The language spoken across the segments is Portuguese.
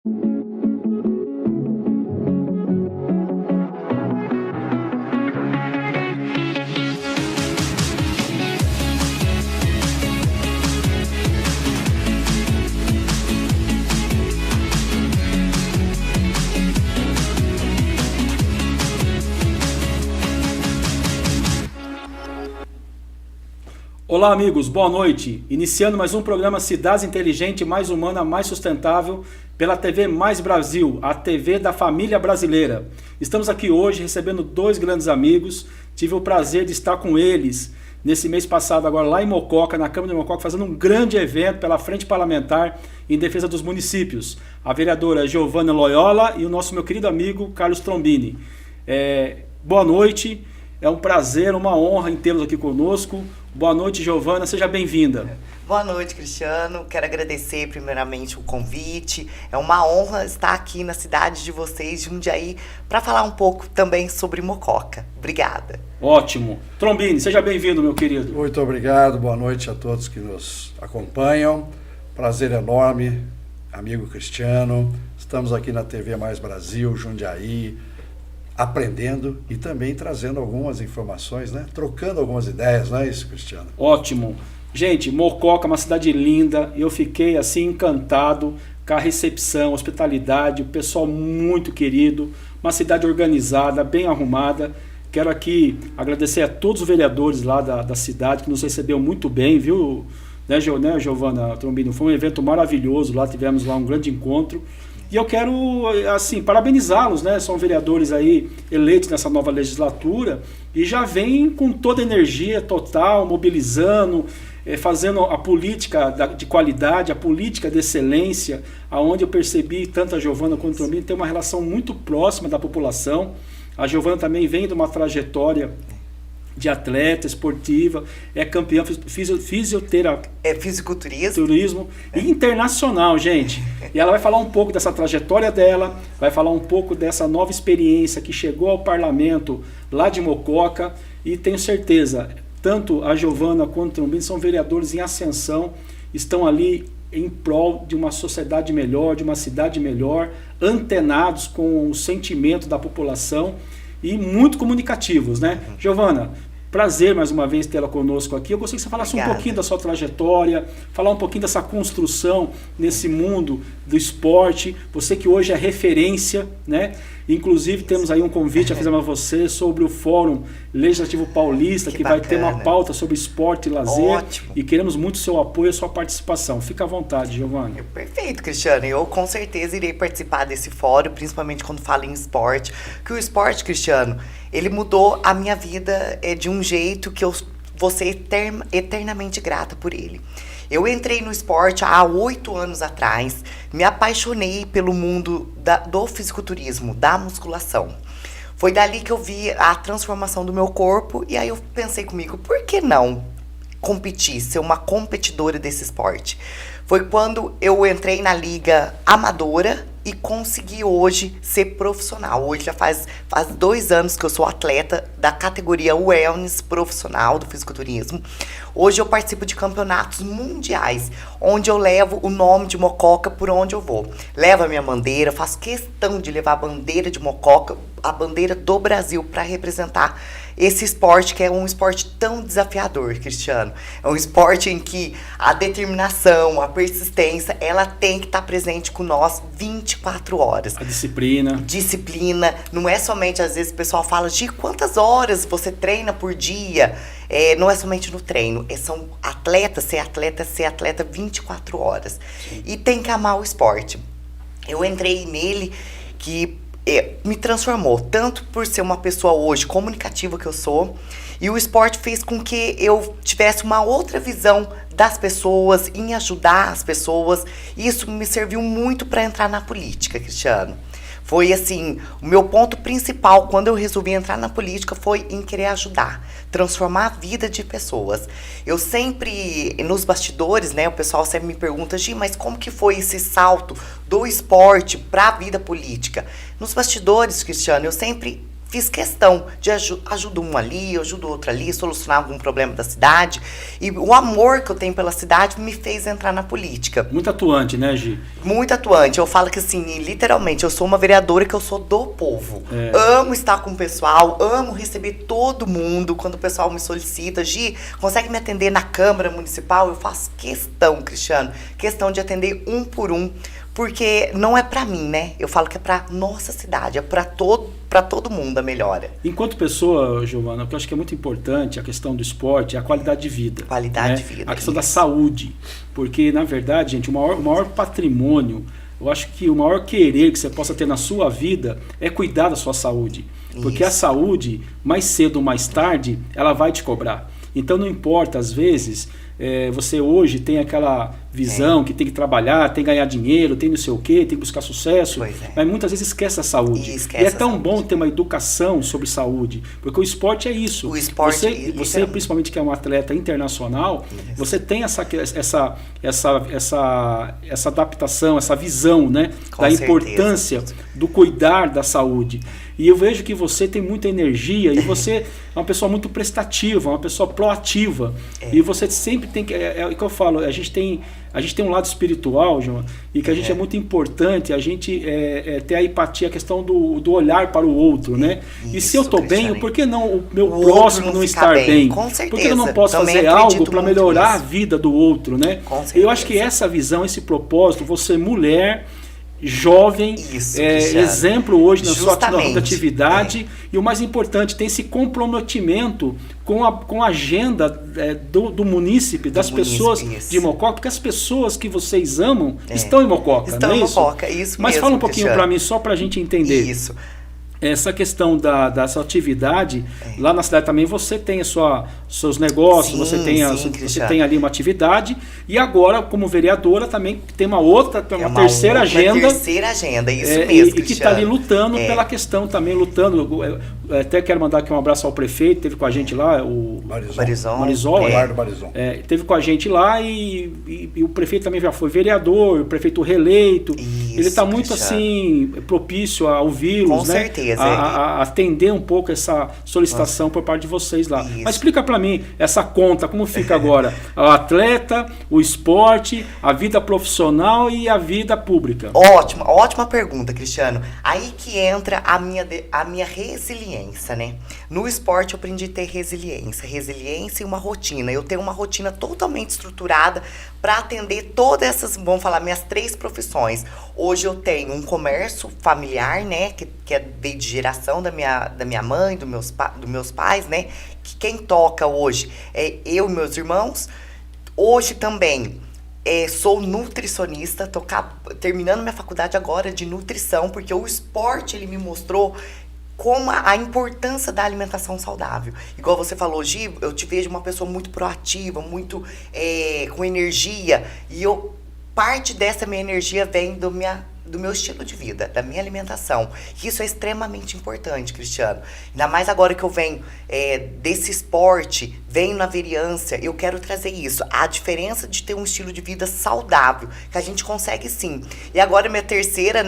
Olá amigos, boa noite. Iniciando mais um programa Cidades Inteligente, mais humana, mais sustentável, pela TV Mais Brasil, a TV da família brasileira. Estamos aqui hoje recebendo dois grandes amigos. Tive o prazer de estar com eles nesse mês passado, agora lá em Mococa, na Câmara de Mococa, fazendo um grande evento pela Frente Parlamentar em defesa dos municípios. A vereadora Giovana Loyola e o nosso meu querido amigo Carlos Trombini. Boa noite, é um prazer, uma honra em tê-los aqui conosco. Boa noite, Giovana, seja bem-vinda. Boa noite, Cristiano. Quero agradecer primeiramente o convite. É uma honra estar aqui na cidade de vocês, Jundiaí, para falar um pouco também sobre Mococa. Obrigada. Ótimo. Trombini, seja bem-vindo, meu querido. Muito obrigado, boa noite a todos que nos acompanham. Prazer enorme, amigo Cristiano. Estamos aqui na TV Mais Brasil, Jundiaí, aprendendo e também trazendo algumas informações, né? Trocando algumas ideias, não é isso, Cristiano? Ótimo. Gente, Mococa é uma cidade linda e eu fiquei assim encantado com a recepção, hospitalidade, o pessoal muito querido, uma cidade organizada, bem arrumada. Quero aqui agradecer a todos os vereadores lá da cidade que nos recebeu muito bem, viu, né, Giovana Trombini? Foi um evento maravilhoso, lá tivemos lá um grande encontro. E eu quero, assim, parabenizá-los, né? São vereadores aí eleitos nessa nova legislatura e já vêm com toda a energia total, mobilizando, fazendo a política de qualidade, a política de excelência, aonde eu percebi tanto a Giovana quanto o Trombini tem uma relação muito próxima da população. A Giovana também vem de uma trajetória de atleta esportiva, é campeã fisioterapia, fisiculturismo e internacional, gente. E ela vai falar um pouco dessa trajetória dela, vai falar um pouco dessa nova experiência que chegou ao parlamento lá de Mococa, e tenho certeza, tanto a Giovana quanto o Trombini são vereadores em ascensão, estão ali em prol de uma sociedade melhor, de uma cidade melhor, antenados com o sentimento da população e muito comunicativos, né? Giovana, prazer mais uma vez tê-la conosco aqui. Eu gostaria que você falasse um pouquinho da sua trajetória, falar um pouquinho dessa construção nesse mundo do esporte. Você que hoje é referência, né? Inclusive temos aí um convite a fazer a você sobre o Fórum Legislativo Paulista, que vai ter uma pauta sobre esporte e lazer. Ótimo. E queremos muito seu apoio e sua participação. Fica à vontade, Giovana. Perfeito, Cristiano. Eu com certeza irei participar desse fórum, principalmente quando falo em esporte. Que o esporte, Cristiano, ele mudou a minha vida de um jeito que eu vou ser eternamente grata por ele. Eu entrei no esporte há 8 anos atrás, me apaixonei pelo mundo do fisiculturismo, da musculação. Foi dali que eu vi a transformação do meu corpo e aí eu pensei comigo, por que não competir, ser uma competidora desse esporte? Foi quando eu entrei na liga amadora e consegui hoje ser profissional. Hoje já faz 2 anos que eu sou atleta da categoria Wellness profissional do fisiculturismo. Hoje eu participo de campeonatos mundiais, onde eu levo o nome de Mococa por onde eu vou. Levo a minha bandeira, faço questão de levar a bandeira de Mococa, a bandeira do Brasil, para representar esse esporte que é um esporte tão desafiador, Cristiano. É um esporte em que a determinação, a persistência, ela tem que estar presente com nós 24 horas. A disciplina. Disciplina. Não é somente, às vezes o pessoal fala de quantas horas você treina por dia. Não é somente no treino, são atletas, ser atleta 24 horas. Sim. E tem que amar o esporte. Eu entrei nele que me transformou, tanto por ser uma pessoa hoje comunicativa que eu sou, e o esporte fez com que eu tivesse uma outra visão das pessoas, em ajudar as pessoas, e isso me serviu muito para entrar na política, Cristiano. Foi assim, o meu ponto principal quando eu resolvi entrar na política foi em querer ajudar, transformar a vida de pessoas. Eu sempre, nos bastidores, né, o pessoal sempre me pergunta, Gi, mas como que foi esse salto do esporte para a vida política? Nos bastidores, Cristiano, eu sempre fiz questão de ajudo um ali, ajudo outro ali, solucionar algum problema da cidade. E o amor que eu tenho pela cidade me fez entrar na política. Muito atuante, né, Gi? Muito atuante. Eu falo que, assim, literalmente, eu sou uma vereadora que eu sou do povo. Amo estar com o pessoal, amo receber todo mundo. Quando o pessoal me solicita, Gi, consegue me atender na Câmara Municipal? Eu faço questão, Cristiano, questão de atender um por um. Porque não é pra mim, né? Eu falo que é pra nossa cidade, é pra todo mundo a melhora. Enquanto pessoa, Giovana, o que eu acho que é muito importante, a questão do esporte, é a qualidade de vida. Qualidade né? de vida. A questão da saúde. Porque, na verdade, gente, o maior patrimônio, eu acho que o maior querer que você possa ter na sua vida é cuidar da sua saúde. Porque a saúde, mais cedo ou mais tarde, ela vai te cobrar. Então não importa, às vezes, você hoje tem aquela visão que tem que trabalhar, tem que ganhar dinheiro, tem não sei o quê, tem que buscar sucesso, mas muitas vezes esquece a saúde. E é tão bom ter uma educação sobre saúde, porque o esporte é isso. O esporte, você principalmente que é um atleta internacional, você tem essa adaptação, essa visão, né, da importância do cuidar da saúde. E eu vejo que você tem muita energia e você é uma pessoa muito prestativa, uma pessoa proativa. E você sempre tem que... É o que eu falo, a gente tem um lado espiritual, João, e que a gente é muito importante, a gente ter a empatia, a questão do olhar para o outro, né? Isso, e se eu estou bem, por que não o meu o próximo não estar bem? Com certeza. Por que eu não posso Também fazer algo para melhorar nisso. a vida do outro, né? Eu acho que essa visão, esse propósito, você mulher... jovem, exemplo hoje na sua atividade e o mais importante, tem esse comprometimento com a agenda do munícipe, das pessoas de Mococa, porque as pessoas que vocês amam estão em Mococa, estão não é em isso? Mococa, isso Mas mesmo, fala um pouquinho para mim, só para a gente entender. Isso. Essa questão dessa atividade, lá na cidade também você tem seus negócios, você tem ali uma atividade, e agora, como vereadora, também tem uma terceira agenda. Isso mesmo, e que está ali lutando pela questão também, até quero mandar aqui um abraço ao prefeito, teve com a gente lá, o Marisol. Eduardo Marisol. Teve com a gente lá e o prefeito também já foi vereador, o prefeito reeleito. Isso, ele está muito assim, propício a ouvi-los, com certeza. A atender um pouco essa solicitação por parte de vocês lá. Isso. Mas explica para mim essa conta, como fica agora? O atleta, o esporte, a vida profissional e a vida pública. Ótima pergunta, Cristiano. Aí que entra a minha resiliência, né? No esporte eu aprendi a ter resiliência e uma rotina. Eu tenho uma rotina totalmente estruturada para atender todas essas, vamos falar, minhas 3 profissões. Hoje eu tenho um comércio familiar, né, que veio de geração da minha mãe, dos meus pais, né, que quem toca hoje é eu e meus irmãos. Hoje também sou nutricionista, terminando minha faculdade agora de nutrição, porque o esporte ele me mostrou como a importância da alimentação saudável. Igual você falou, Gi, eu te vejo uma pessoa muito proativa, muito com energia, e parte dessa minha energia vem do meu estilo de vida, da minha alimentação. Isso é extremamente importante, Cristiano. Ainda mais agora que eu venho desse esporte, venho na vereança, eu quero trazer isso. A diferença de ter um estilo de vida saudável, que a gente consegue sim. E agora minha terceira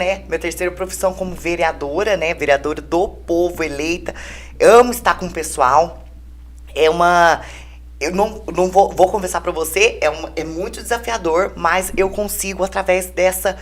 profissão como vereadora, né? Vereadora do povo, eleita. Amo estar com o pessoal. Eu não vou conversar para você, é muito desafiador, mas eu consigo através dessa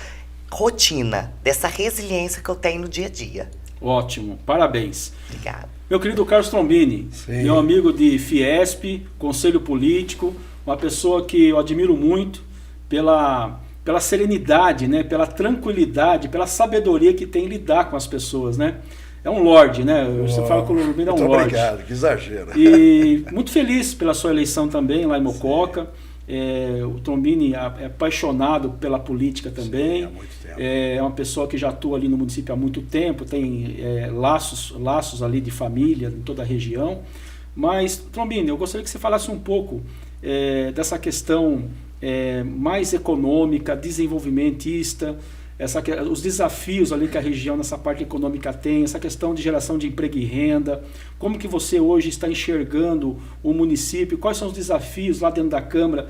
rotina, dessa resiliência que eu tenho no dia a dia. Ótimo, parabéns. Obrigada. Meu querido Carlos Trombini, Sim. Meu amigo de Fiesp, Conselho Político, uma pessoa que eu admiro muito pela serenidade, né, pela tranquilidade, pela sabedoria que tem em lidar com as pessoas, né? É um lorde, né? Você fala que o Trombini é um lorde. Obrigado, que exagero. E muito feliz pela sua eleição também lá em Mococa. O Trombini é apaixonado pela política também. Sim, há muito tempo. É uma pessoa que já atua ali no município há muito tempo, tem laços ali de família em toda a região. Mas, Trombini, eu gostaria que você falasse um pouco dessa questão mais econômica, desenvolvimentista. os desafios ali que a região nessa parte econômica tem, essa questão de geração de emprego e renda, como que você hoje está enxergando o município, quais são os desafios lá dentro da Câmara,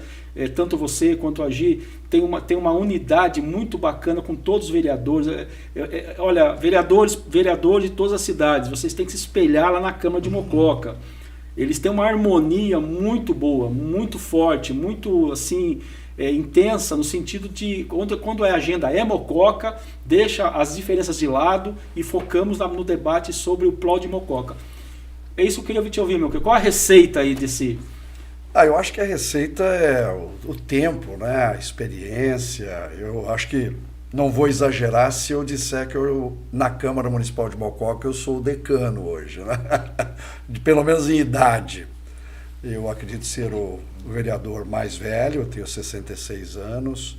tanto você quanto a Gi, tem uma unidade muito bacana com todos os vereadores, olha, vereadores de todas as cidades, vocês têm que se espelhar lá na Câmara de Mococa, eles têm uma harmonia muito boa, muito forte, muito assim, intensa, no sentido de quando a agenda é Mococa, deixa as diferenças de lado e focamos no debate sobre o Plot de Mococa. É isso que eu queria te ouvir, meu. Qual a receita aí desse... Eu acho que a receita é o tempo, né? A experiência. Eu acho que não vou exagerar se eu disser que na Câmara Municipal de Mococa eu sou o decano hoje, né? Pelo menos em idade. Eu acredito ser o vereador mais velho, eu tenho 66 anos,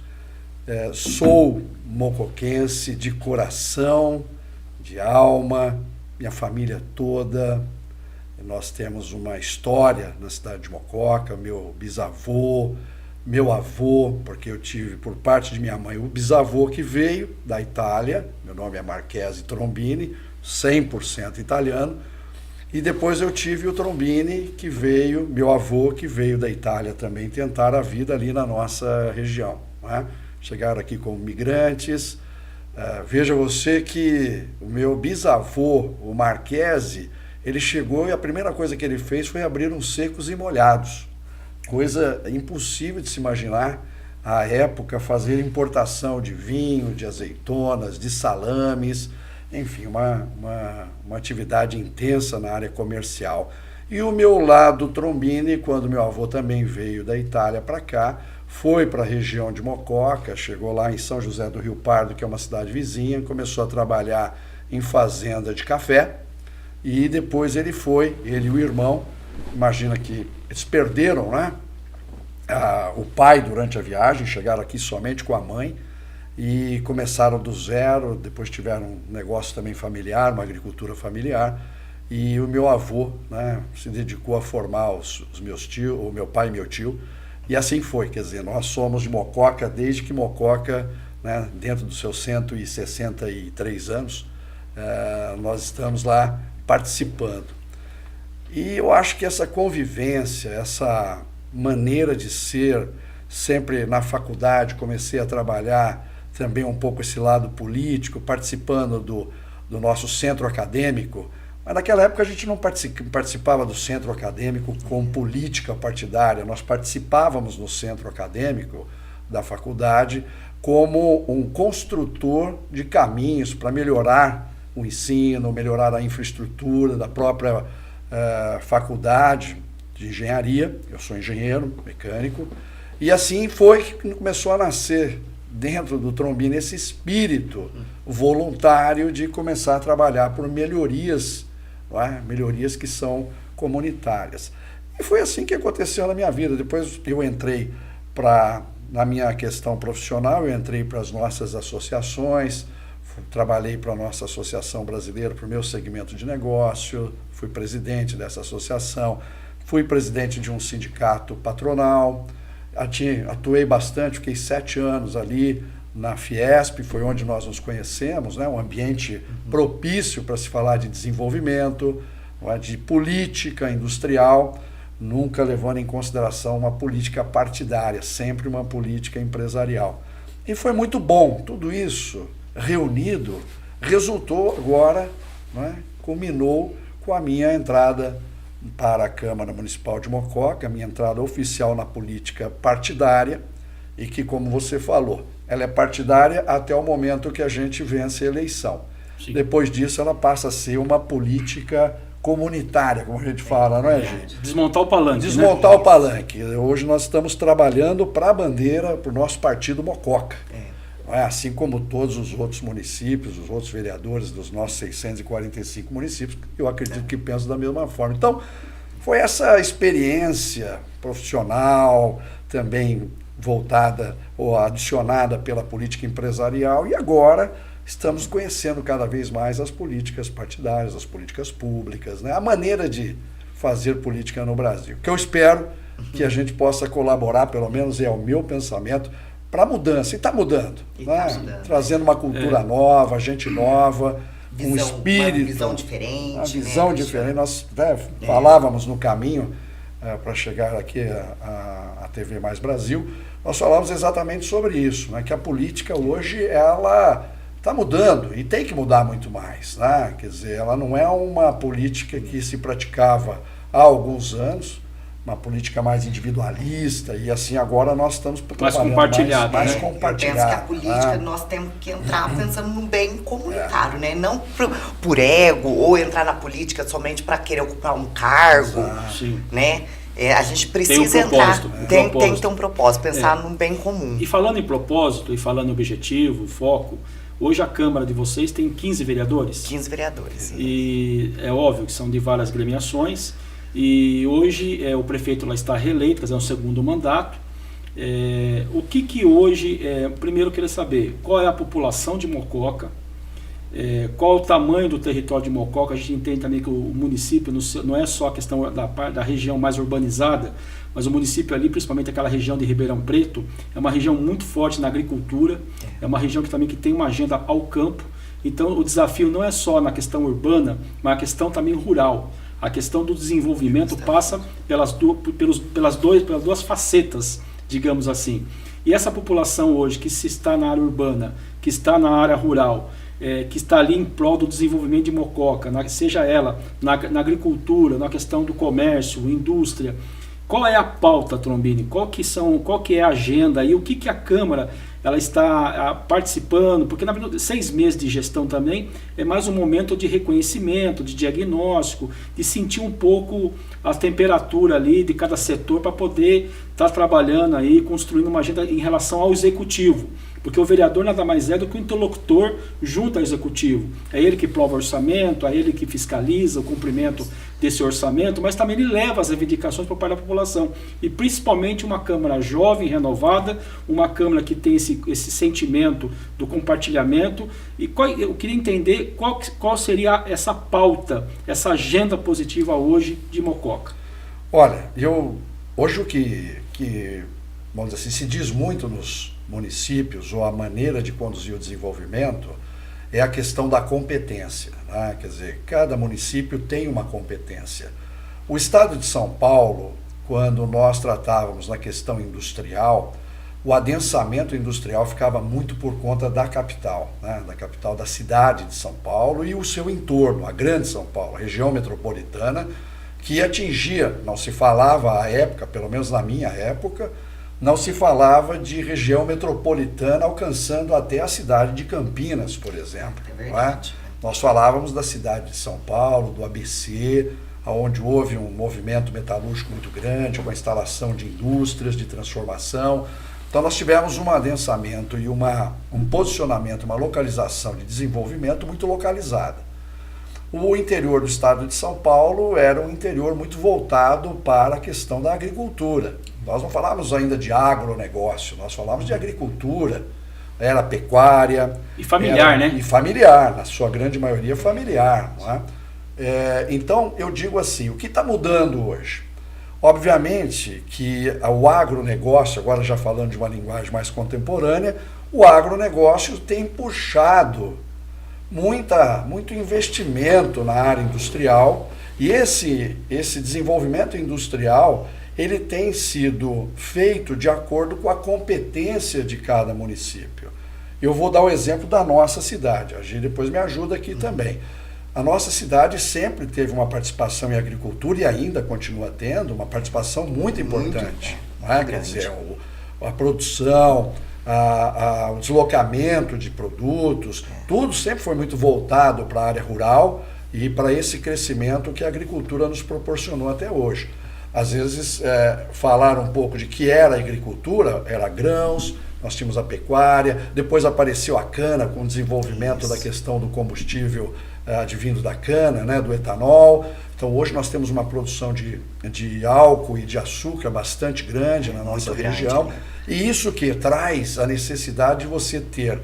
sou mocoquense de coração, de alma, minha família toda. Nós temos uma história na cidade de Mococa, meu bisavô, meu avô, porque eu tive por parte de minha mãe o bisavô que veio da Itália, meu nome é Marchese Trombini, 100% italiano, e depois eu tive o Trombini, que veio, meu avô, que veio da Itália também tentar a vida ali na nossa região, né? Chegaram aqui como migrantes. Veja você que o meu bisavô, o Marchese, ele chegou e a primeira coisa que ele fez foi abrir uns secos e molhados. Coisa impossível de se imaginar, à época, fazer importação de vinho, de azeitonas, de salames, enfim, uma atividade intensa na área comercial. E o meu lado Trombini, quando meu avô também veio da Itália para cá, foi para a região de Mococa, chegou lá em São José do Rio Pardo, que é uma cidade vizinha, começou a trabalhar em fazenda de café, e depois ele e o irmão, imagina que eles perderam, né? O pai durante a viagem, chegaram aqui somente com a mãe, e começaram do zero, depois tiveram um negócio também familiar, uma agricultura familiar, e o meu avô, né, se dedicou a formar os meus tios, o meu pai e meu tio, e assim foi, quer dizer, nós somos de Mococa desde que Mococa, né, dentro dos seus 163 anos, nós estamos lá participando. E eu acho que essa convivência, essa maneira de ser, sempre na faculdade comecei a trabalhar também um pouco esse lado político, participando do nosso centro acadêmico, mas naquela época a gente não participava do centro acadêmico com política partidária, nós participávamos no centro acadêmico da faculdade como um construtor de caminhos para melhorar o ensino, melhorar a infraestrutura da própria faculdade de engenharia. Eu sou engenheiro mecânico, e assim foi que começou a nascer dentro do Trombini esse espírito voluntário de começar a trabalhar por melhorias, não é? Melhorias que são comunitárias. E foi assim que aconteceu na minha vida. Depois eu entrei na minha questão profissional, eu entrei para as nossas associações, trabalhei para a nossa Associação Brasileira, para o meu segmento de negócio, fui presidente dessa associação, fui presidente de um sindicato patronal, atuei bastante, fiquei 7 anos ali na Fiesp, foi onde nós nos conhecemos, né? Um ambiente propício para se falar de desenvolvimento, de política industrial, nunca levando em consideração uma política partidária, sempre uma política empresarial. E foi muito bom, tudo isso reunido, resultou agora, né? Culminou com a minha entrada para a Câmara Municipal de Mococa, a minha entrada oficial na política partidária, e que, como você falou, ela é partidária até o momento que a gente vence a eleição. Sim. Depois disso, ela passa a ser uma política comunitária, como a gente fala, não é, gente? Desmontar o palanque. Desmontar, né? O palanque. Hoje nós estamos trabalhando para a bandeira, para o nosso partido Mococa. Assim como todos os outros municípios, os outros vereadores dos nossos 645 municípios, eu acredito que pensam da mesma forma. Então, foi essa experiência profissional, também voltada ou adicionada pela política empresarial, e agora estamos conhecendo cada vez mais as políticas partidárias, as políticas públicas, né? A maneira de fazer política no Brasil. Que eu espero que a gente possa colaborar, pelo menos é o meu pensamento, para mudança, e está mudando, E né? tá mudando. Trazendo uma cultura nova, gente nova, um espírito, uma visão diferente. uma visão né, diferente. Nós falávamos no caminho para chegar aqui à TV Mais Brasil, nós falávamos exatamente sobre isso, né? Que a política hoje, ela está mudando e tem que mudar muito mais, né? Quer dizer, ela não é uma política que se praticava há alguns anos, uma política mais individualista, e assim agora nós estamos mais compartilhada. mais né? compartilhada. Eu penso que a política nós temos que entrar pensando no bem comunitário, né? Não por ego, ou entrar na política somente para querer ocupar um cargo, Sim. né? A gente precisa propósito, entrar, tem que ter um propósito, pensar no bem comum. E falando em propósito, e falando em objetivo, foco, hoje a Câmara de vocês tem 15 vereadores. 15 vereadores. E é óbvio que são de várias gremiações. E hoje o prefeito lá está reeleito, quer dizer, é um segundo mandato. O que hoje, primeiro eu queria saber, qual é a população de Mococa, qual o tamanho do território de Mococa. A gente entende também que o município não é só a questão da região mais urbanizada, mas o município ali, principalmente aquela região de Ribeirão Preto, é uma região muito forte na agricultura, é uma região que tem uma agenda ao campo. Então o desafio não é só na questão urbana, mas a questão também rural. A questão do desenvolvimento passa pelas duas facetas, digamos assim. E essa população hoje, que se está na área urbana, que está na área rural, que está ali em prol do desenvolvimento de Mococa, seja ela na agricultura, na questão do comércio, indústria, qual é a pauta, Trombini? Qual que é a agenda e o que a Câmara ela está participando? Porque na verdade 6 meses de gestão também é mais um momento de reconhecimento, de diagnóstico, de sentir um pouco a temperatura ali de cada setor para poder estar trabalhando aí, construindo uma agenda em relação ao executivo. Porque o vereador nada mais é do que o interlocutor junto ao executivo. É ele que prova o orçamento, é ele que fiscaliza o cumprimento desse orçamento, mas também ele leva as reivindicações para a população. E principalmente uma Câmara jovem, renovada, uma Câmara que tem esse sentimento do compartilhamento. E eu queria entender qual seria essa pauta, essa agenda positiva hoje de Mococa. Olha, hoje o que vamos dizer assim, se diz muito nos municípios, ou a maneira de conduzir o desenvolvimento, é a questão da competência, né? Quer dizer, cada município tem uma competência. O estado de São Paulo, quando nós tratávamos na questão industrial, o adensamento industrial ficava muito por conta da capital, né? Da capital da cidade de São Paulo e o seu entorno, a grande São Paulo, a região metropolitana, que atingia, não se falava à época, pelo menos na minha época, não se falava de região metropolitana alcançando até a cidade de Campinas, por exemplo. É verdade. Não é? Nós falávamos da cidade de São Paulo, do ABC, onde houve um movimento metalúrgico muito grande, com a instalação de indústrias de transformação. Então nós tivemos um adensamento e um posicionamento, uma localização de desenvolvimento muito localizada. O interior do estado de São Paulo era um interior muito voltado para a questão da agricultura. Nós não falávamos ainda de agronegócio, nós falávamos de agricultura, era pecuária. E familiar, né? E familiar, na sua grande maioria familiar. Não é? Então, eu digo assim, o que está mudando hoje? Obviamente que o agronegócio, agora já falando de uma linguagem mais contemporânea, o agronegócio tem puxado muito investimento na área industrial, e esse desenvolvimento industrial ele tem sido feito de acordo com a competência de cada município. Eu vou dar o exemplo da nossa cidade, a Gi depois me ajuda aqui também. A nossa cidade sempre teve uma participação em agricultura e ainda continua tendo uma participação muito importante. Não é? Quer dizer, a produção, o deslocamento de produtos, tudo sempre foi muito voltado para a área rural e para esse crescimento que a agricultura nos proporcionou até hoje. Às vezes, falar um pouco de que era a agricultura, era grãos, nós tínhamos a pecuária, depois apareceu a cana com o desenvolvimento da questão do combustível advindo da cana, né, do etanol. Então hoje nós temos uma produção de álcool e de açúcar bastante grande na nossa região. E isso que traz a necessidade de você ter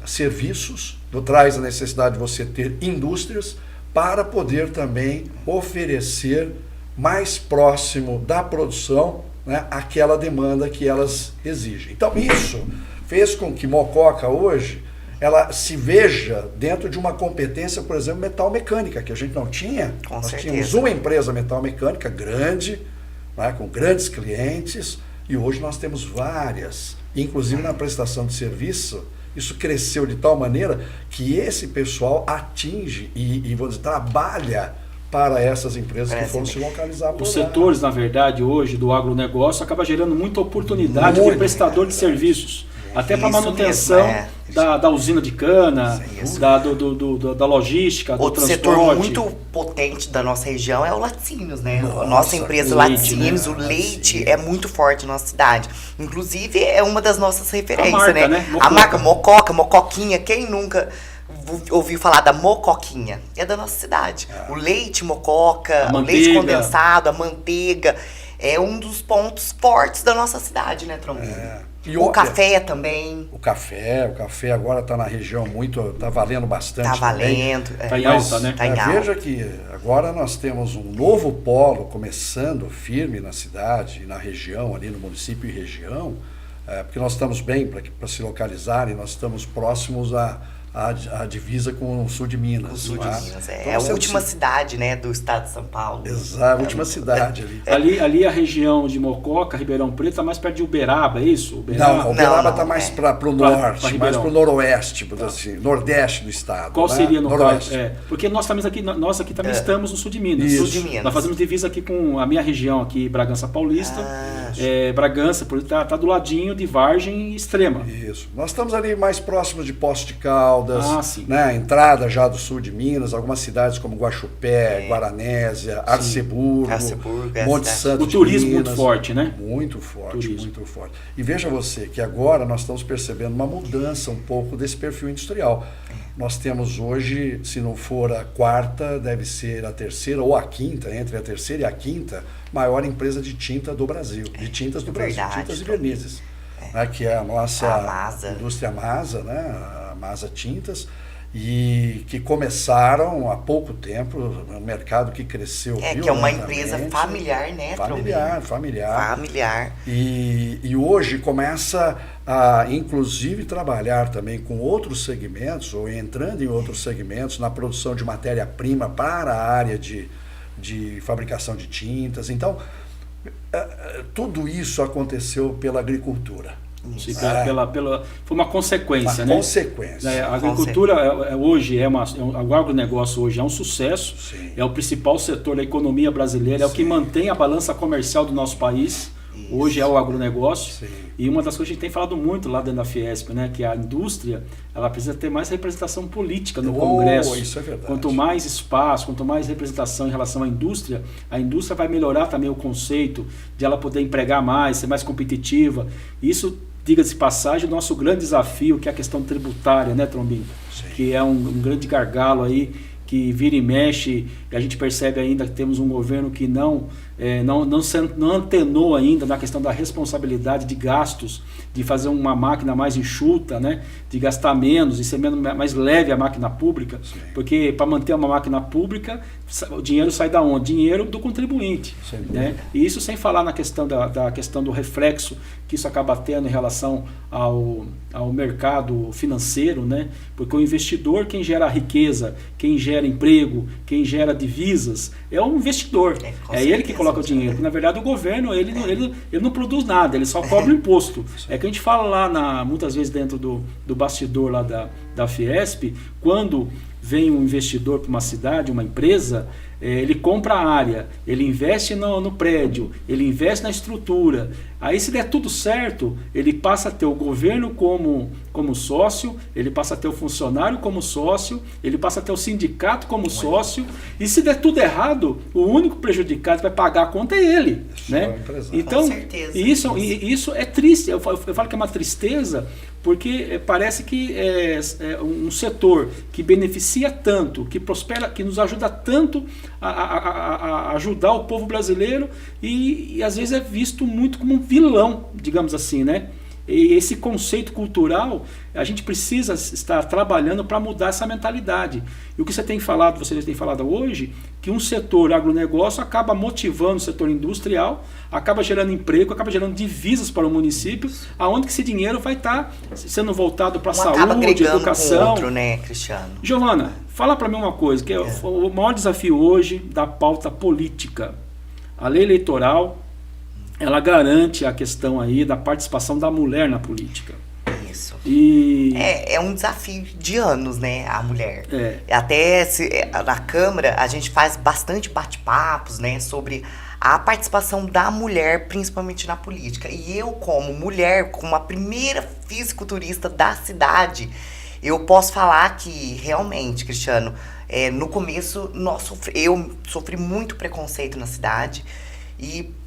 serviços, traz a necessidade de você ter indústrias para poder também oferecer mais próximo da produção né, aquela demanda que elas exigem. Então isso fez com que Mococa hoje ela se veja dentro de uma competência, por exemplo, metalmecânica, que a gente não tinha. Com Nós certeza. tínhamos uma empresa metalmecânica grande, né, com grandes clientes, e hoje nós temos várias. Inclusive na prestação de serviço, isso cresceu de tal maneira que esse pessoal atinge e vou dizer, trabalha para essas empresas que foram se localizar por Os lá. setores, na verdade, hoje do agronegócio acaba gerando muita oportunidade de prestador de serviços. Até para Isso manutenção mesmo, da usina de cana, Isso. da logística, do Outro transporte. setor muito potente da nossa região é o laticínios, né? A nossa empresa o leite, Laticínios, né? o leite é muito forte na nossa cidade. Inclusive, é uma das nossas referências, marca, né? né? A marca Mococa, Mocoquinha, quem nunca ouviu falar da Mocoquinha? É da nossa cidade. O leite Mococa, o leite condensado, a manteiga, é um dos pontos fortes da nossa cidade, né, Trombinho? E o café também. O café agora está na região está valendo bastante. Tá valendo. Está em alta, né? Tá em alta. Veja que agora nós temos um novo polo começando firme na cidade e na região, ali no município e região, porque nós estamos bem para se localizar e nós estamos próximos à divisa com o sul de Minas. O sul de Minas, Então, é a última cidade, né, do estado de São Paulo. Exato, a última cidade ali. Ali a região de Mococa, Ribeirão Preto, está mais perto de Uberaba, é isso? Uberaba? Não, Uberaba está mais para o norte, mais Ribeirão. para o noroeste, assim, nordeste do estado. Qual seria no noroeste? caso? Porque nós aqui também estamos no sul de Minas. Isso. Sul de Minas. Nós fazemos divisa aqui com a minha região aqui, Bragança Paulista. Bragança, por tá do ladinho de Vargem Extrema. Isso. Nós estamos ali mais próximos de Poços de Caldas, sim. né? A entrada já do sul de Minas, algumas cidades como Guaxupé, Guaranésia, Arceburgo, Monte Santo O de turismo Minas. muito forte, né? Muito forte, Turismo. muito forte. E veja você que agora nós estamos percebendo uma mudança um pouco desse perfil industrial. Nós temos hoje, se não for a quarta, deve ser a terceira ou a quinta, entre a terceira e a quinta, maior empresa de tinta do Brasil, de tintas do Brasil, tintas e vernizes, né, que é a nossa indústria Masa, né, a Masa Tintas, e que começaram há pouco tempo, um mercado que cresceu que é uma empresa familiar, né? Familiar. E hoje começa a, inclusive, trabalhar também com outros segmentos, ou entrando em outros segmentos, na produção de matéria-prima para a área de fabricação de tintas. Então, tudo isso aconteceu pela agricultura. Foi uma consequência, né? Consequência. A agricultura hoje o agronegócio hoje é um sucesso. Sim. É o principal setor da economia brasileira, é o que mantém a balança comercial do nosso país. Isso. Hoje é o agronegócio. Sim. E uma das coisas que a gente tem falado muito lá dentro da Fiesp, né, que a indústria ela precisa ter mais representação política no Congresso. Isso é verdade. Quanto mais espaço, quanto mais representação em relação à indústria, a indústria vai melhorar também o conceito de ela poder empregar mais, ser mais competitiva. Isso, diga-se de passagem, o nosso grande desafio, que é a questão tributária, né, Trombinho? Sim. Que é um grande gargalo aí, que vira e mexe, e a gente percebe ainda que temos um governo que não antenou ainda na questão da responsabilidade de gastos, de fazer uma máquina mais enxuta, né? De gastar menos e ser mais leve a máquina pública. Sim. Porque para manter uma máquina pública, o dinheiro sai da onde? Dinheiro do contribuinte. Né? E isso sem falar na questão da questão do reflexo que isso acaba tendo em relação ao mercado financeiro, né? Porque o investidor, quem gera riqueza, quem gera emprego, quem gera divisas, é o investidor. É ele que coloca o dinheiro. Porque, na verdade, o governo ele não produz nada, ele só cobra o imposto. É que a gente fala lá, muitas vezes dentro do bastidor lá da Fiesp, quando vem um investidor para uma cidade, uma empresa, ele compra a área, ele investe no prédio, ele investe na estrutura. Aí, se der tudo certo, ele passa a ter o governo como sócio, ele passa a ter o funcionário como sócio, ele passa a ter o sindicato como sócio, e se der tudo errado, o único prejudicado que vai pagar a conta é ele. Né? Então, com certeza. Isso é triste. Eu falo que é uma tristeza, porque parece que é um setor que beneficia tanto, que prospera, que nos ajuda tanto a ajudar o povo brasileiro e às vezes é visto muito como um vilão, digamos assim, né? E esse conceito cultural, a gente precisa estar trabalhando para mudar essa mentalidade. E o que vocês têm falado hoje, que um setor agronegócio acaba motivando o setor industrial, acaba gerando emprego, acaba gerando divisas para o município, aonde que esse dinheiro vai estar sendo voltado para a saúde, educação. Com outro, né, Cristiano? Giovana, fala para mim uma coisa, que é o maior desafio hoje da pauta política. A lei eleitoral, ela garante a questão aí da participação da mulher na política. Isso. E é um desafio de anos, né, a mulher. Até na Câmara a gente faz bastante bate-papos, né, sobre a participação da mulher, principalmente na política. E eu, como mulher, como a primeira fisiculturista da cidade, eu posso falar que realmente, Cristiano, no começo eu sofri muito preconceito na cidade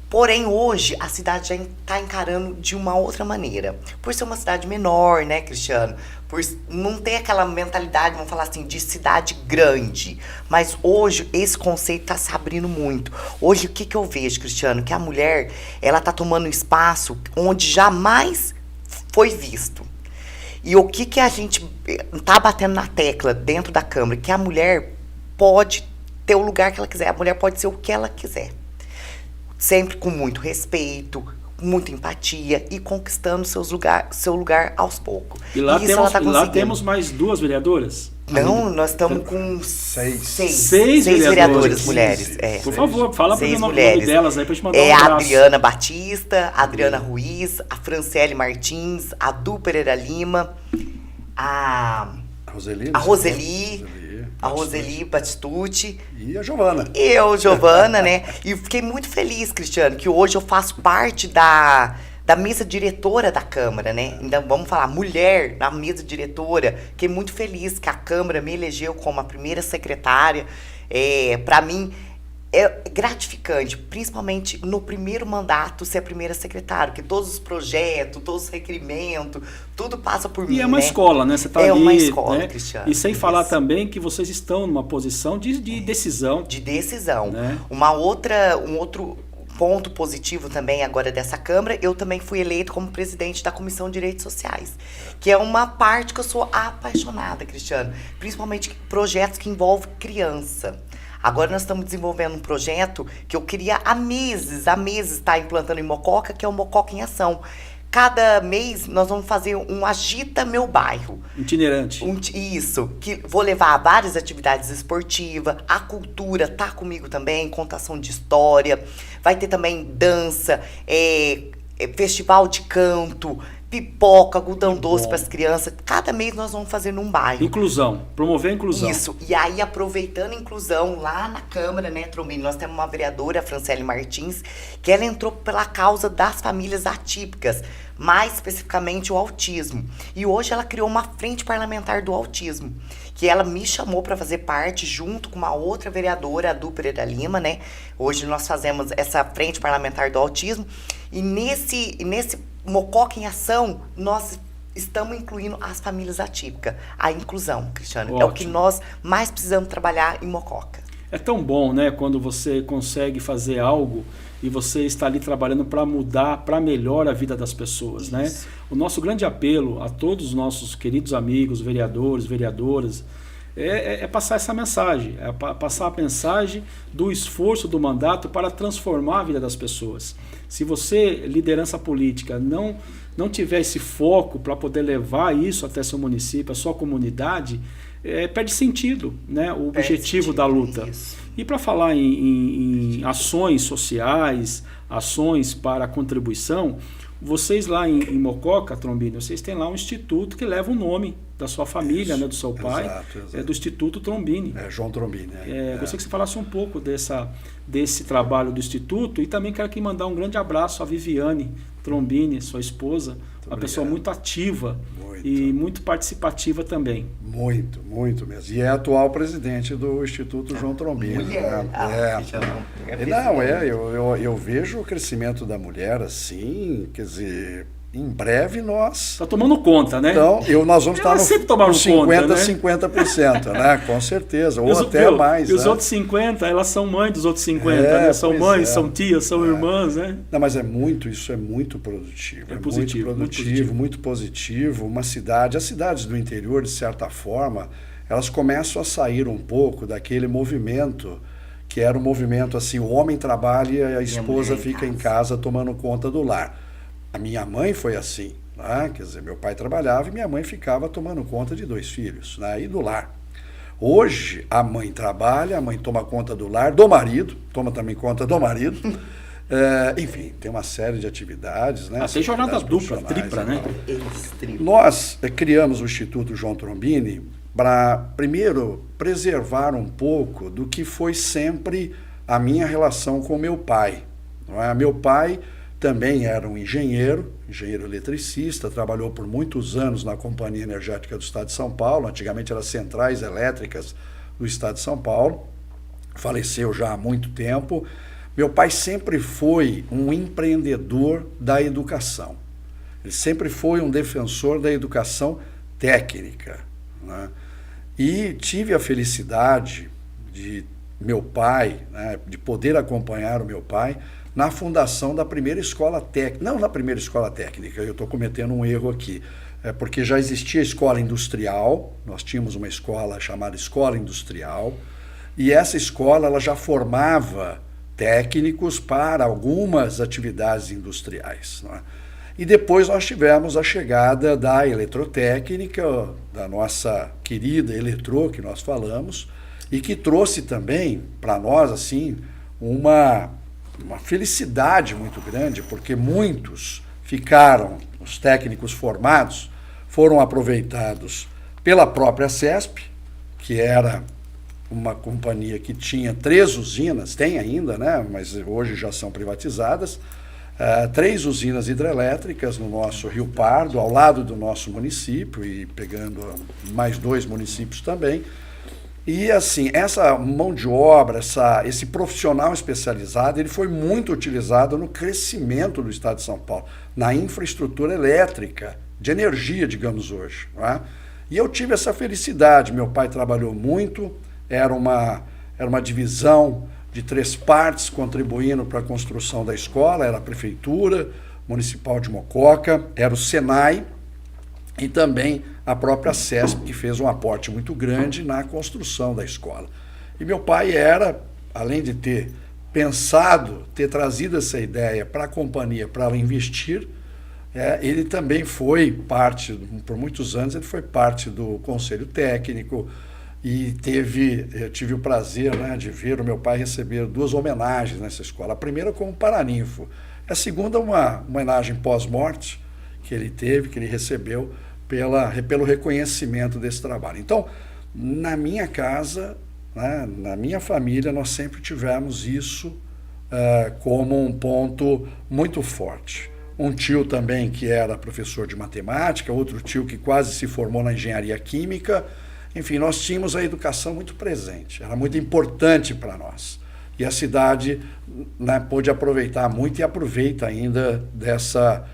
porém, hoje, a cidade já está encarando de uma outra maneira. Por ser uma cidade menor, né, Cristiano? Por não ter aquela mentalidade, vamos falar assim, de cidade grande. Mas hoje, esse conceito está se abrindo muito. Hoje, o que eu vejo, Cristiano? Que a mulher, ela está tomando um espaço onde jamais foi visto. E o que a gente está batendo na tecla dentro da Câmara? Que a mulher pode ter o lugar que ela quiser. A mulher pode ser o que ela quiser. Sempre com muito respeito, muita empatia e conquistando seu lugar aos poucos. E lá, lá temos mais 2 vereadoras? Não, nós estamos com 6 vereadoras mulheres. Por favor, fala para o nome delas aí para a gente mandar um abraço. A Adriana Batista, a Adriana Ruiz, a Franciele Martins, a Du Pereira Lima, a Roseli Batistucci. E a Giovana. Giovana, né? E fiquei muito feliz, Cristiano, que hoje eu faço parte da mesa diretora da Câmara, né? Então, vamos falar, mulher na mesa diretora. Fiquei muito feliz que a Câmara me elegeu como a primeira secretária. Para mim, é gratificante, principalmente no primeiro mandato, ser a primeira secretária, porque todos os projetos, todos os requerimentos, tudo passa por mim, E é uma escola, né? Você tá ali, uma escola, né? Cristiano. E sem falar também que vocês estão numa posição de decisão. De decisão. Né? Um outro ponto positivo também agora dessa Câmara, eu também fui eleito como presidente da Comissão de Direitos Sociais, que é uma parte que eu sou apaixonada, Cristiano, principalmente projetos que envolvem criança. Agora nós estamos desenvolvendo um projeto que eu queria há meses estar implantando em Mococa, que é o Mococa em Ação. Cada mês nós vamos fazer um Agita Meu Bairro. Itinerante. Isso, que vou levar várias atividades esportivas, a cultura tá comigo também, contação de história, vai ter também dança, festival de canto, pipoca, algodão doce para as crianças. Cada mês nós vamos fazer num bairro. Inclusão, promover a inclusão. Isso, e aí aproveitando a inclusão lá na Câmara, né, Trombini, nós temos uma vereadora, a Franciele Martins, que ela entrou pela causa das famílias atípicas, mais especificamente o autismo. E hoje ela criou uma frente parlamentar do autismo, que ela me chamou para fazer parte, junto com uma outra vereadora, a Du Pereira Lima, né? Hoje nós fazemos essa frente parlamentar do autismo, e nesse Mococa em Ação, nós estamos incluindo as famílias atípicas, a inclusão, Cristiano. Ótimo. É o que nós mais precisamos trabalhar em Mococa. É tão bom, né, quando você consegue fazer algo e você está ali trabalhando para mudar, para melhor a vida das pessoas, Isso. né? O nosso grande apelo a todos os nossos queridos amigos, vereadores, vereadoras, é passar essa mensagem, passar a mensagem do esforço do mandato para transformar a vida das pessoas. Se você, liderança política, não tiver esse foco para poder levar isso até seu município, a sua comunidade, perde sentido, né, o objetivo da luta. Isso. E para falar em ações sociais, ações para a contribuição, vocês lá em Mococa, Trombini, vocês têm lá um instituto que leva o nome da sua família, né, do seu pai, exato. Do Instituto Trombini. João Trombini. Gostaria que você falasse um pouco desse trabalho do Instituto, e também quero aqui mandar um grande abraço à Viviane Trombini, sua esposa, uma pessoa muito ativa e muito participativa também. Muito, muito mesmo. E é atual presidente do Instituto João Trombini. Mulher. Eu vejo o crescimento da mulher assim, quer dizer, em breve nós... Está tomando conta, né? Então, nós vamos estar no 50%, né? Com certeza, ou até mais. E os outros 50%, elas são mães dos outros 50%, né? São mães, são tias, são irmãs, né? Não, mas isso é muito produtivo. Positivo, muito positivo. As cidades do interior, de certa forma, elas começam a sair um pouco daquele movimento, que era um movimento assim, o homem trabalha e a esposa fica em casa tomando conta do lar. A minha mãe foi assim, né? Quer dizer, meu pai trabalhava e minha mãe ficava tomando conta de 2 filhos, né? E do lar. Hoje, a mãe trabalha, a mãe toma conta do lar, do marido, toma também conta do marido. Enfim, tem uma série de atividades, né? Tem jornada dupla, tripla, né? Nós criamos o Instituto João Trombini para, primeiro, preservar um pouco do que foi sempre a minha relação com meu pai. Não é? Meu pai também era um engenheiro eletricista, trabalhou por muitos anos na Companhia Energética do Estado de São Paulo, antigamente eram Centrais Elétricas do Estado de São Paulo, faleceu já há muito tempo. Meu pai sempre foi um empreendedor da educação, ele sempre foi um defensor da educação técnica, né? E tive a felicidade de meu pai, né, de poder acompanhar o meu pai na fundação da primeira escola técnica, não na primeira escola técnica, eu estou cometendo um erro aqui, porque já existia a escola industrial, nós tínhamos uma escola chamada Escola Industrial, e essa escola ela já formava técnicos para algumas atividades industriais, não é? E depois nós tivemos a chegada da eletrotécnica, da nossa querida Eletrô, que nós falamos, e que trouxe também para nós assim uma felicidade muito grande, porque muitos ficaram, os técnicos formados, foram aproveitados pela própria CESP, que era uma companhia que tinha 3 usinas, tem ainda, né, mas hoje já são privatizadas, 3 usinas hidrelétricas no nosso Rio Pardo, ao lado do nosso município, e pegando mais 2 municípios também. E assim, essa mão de obra, esse profissional especializado, ele foi muito utilizado no crescimento do Estado de São Paulo, na infraestrutura elétrica, de energia, digamos hoje, não é? E eu tive essa felicidade, meu pai trabalhou muito, era uma divisão de 3 partes contribuindo para a construção da escola, era a Prefeitura Municipal de Mococa, era o Senai e também a própria CESP, que fez um aporte muito grande na construção da escola. E meu pai era, além de ter pensado, ter trazido essa ideia para a companhia, para ela investir, ele também foi parte, por muitos anos, ele foi parte do Conselho Técnico, e eu tive o prazer, né, de ver o meu pai receber 2 homenagens nessa escola. A primeira como paraninfo, a segunda uma homenagem pós-morte que ele teve, que ele recebeu pelo reconhecimento desse trabalho. Então, na minha casa, né, na minha família, nós sempre tivemos isso como um ponto muito forte. Um tio também que era professor de matemática, outro tio que quase se formou na engenharia química. Enfim, nós tínhamos a educação muito presente, era muito importante para nós. E a cidade, né, pôde aproveitar muito e aproveita ainda dessa